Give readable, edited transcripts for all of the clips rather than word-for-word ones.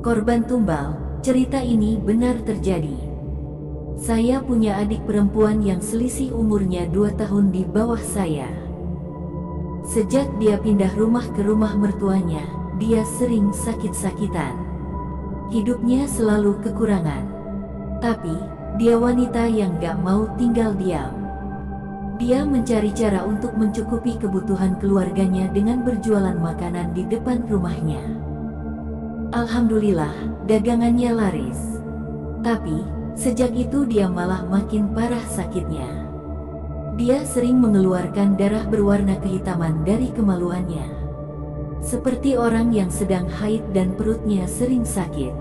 Korban tumbal, cerita ini benar terjadi. Saya punya adik perempuan yang selisih umurnya 2 tahun di bawah saya. Sejak dia pindah rumah ke rumah mertuanya, dia sering sakit-sakitan. Hidupnya selalu kekurangan. Tapi, dia wanita yang gak mau tinggal diam. Dia mencari cara untuk mencukupi kebutuhan keluarganya dengan berjualan makanan di depan rumahnya. Alhamdulillah, dagangannya laris. Tapi, sejak itu dia malah makin parah sakitnya. Dia sering mengeluarkan darah berwarna kehitaman dari kemaluannya. Seperti orang yang sedang haid dan perutnya sering sakit.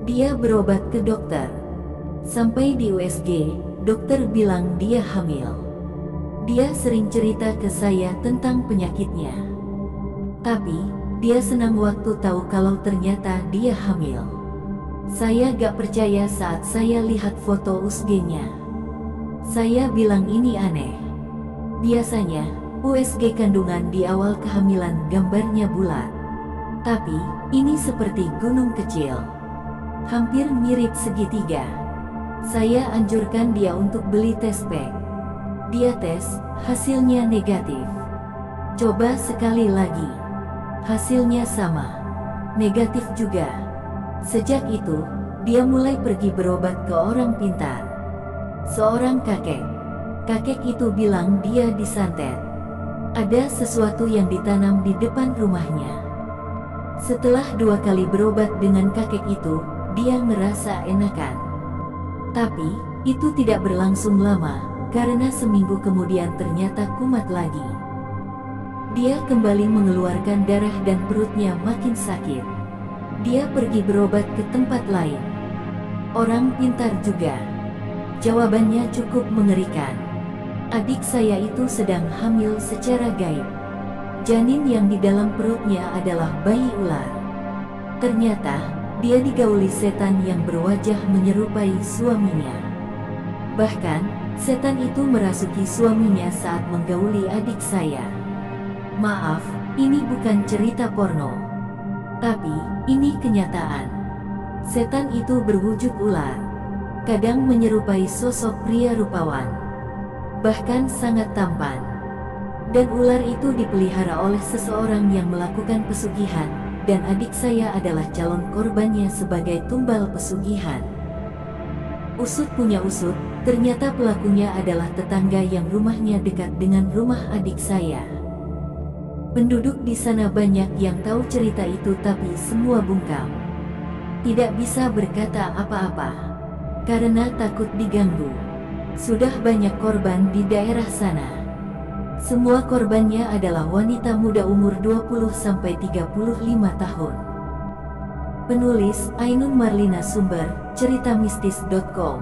Dia berobat ke dokter. Sampai di USG, dokter bilang dia hamil. Dia sering cerita ke saya tentang penyakitnya. Tapi, dia senang waktu tahu kalau ternyata dia hamil. Saya gak percaya saat saya lihat foto USG-nya. Saya bilang ini aneh. Biasanya, USG kandungan di awal kehamilan gambarnya bulat. Tapi, ini seperti gunung kecil. Hampir mirip segitiga. Saya anjurkan dia untuk beli tes pack. Dia tes, hasilnya negatif. Coba sekali lagi. Hasilnya sama. Negatif juga. Sejak itu, dia mulai pergi berobat ke orang pintar. Seorang kakek. Kakek itu bilang dia disantet. Ada sesuatu yang ditanam di depan rumahnya. Setelah 2 kali berobat dengan kakek itu, dia ngerasa enakan. Tapi, itu tidak berlangsung lama. Karena seminggu kemudian ternyata kumat lagi. Dia kembali mengeluarkan darah dan perutnya makin sakit. Dia pergi berobat ke tempat lain. Orang pintar juga. Jawabannya cukup mengerikan. Adik saya itu sedang hamil secara gaib. Janin yang di dalam perutnya adalah bayi ular. Ternyata, dia digauli setan yang berwajah menyerupai suaminya. Bahkan, setan itu merasuki suaminya saat menggauli adik saya. Maaf, ini bukan cerita porno. Tapi, ini kenyataan. Setan itu berwujud ular. Kadang menyerupai sosok pria rupawan. Bahkan sangat tampan. Dan ular itu dipelihara oleh seseorang yang melakukan pesugihan, dan adik saya adalah calon korbannya sebagai tumbal pesugihan. Usut punya usut, ternyata pelakunya adalah tetangga yang rumahnya dekat dengan rumah adik saya. Penduduk di sana banyak yang tahu cerita itu tapi semua bungkam. Tidak bisa berkata apa-apa. Karena takut diganggu. Sudah banyak korban di daerah sana. Semua korbannya adalah wanita muda umur 20-35 tahun. Penulis Ainun Marlina, sumber ceritamistis.com.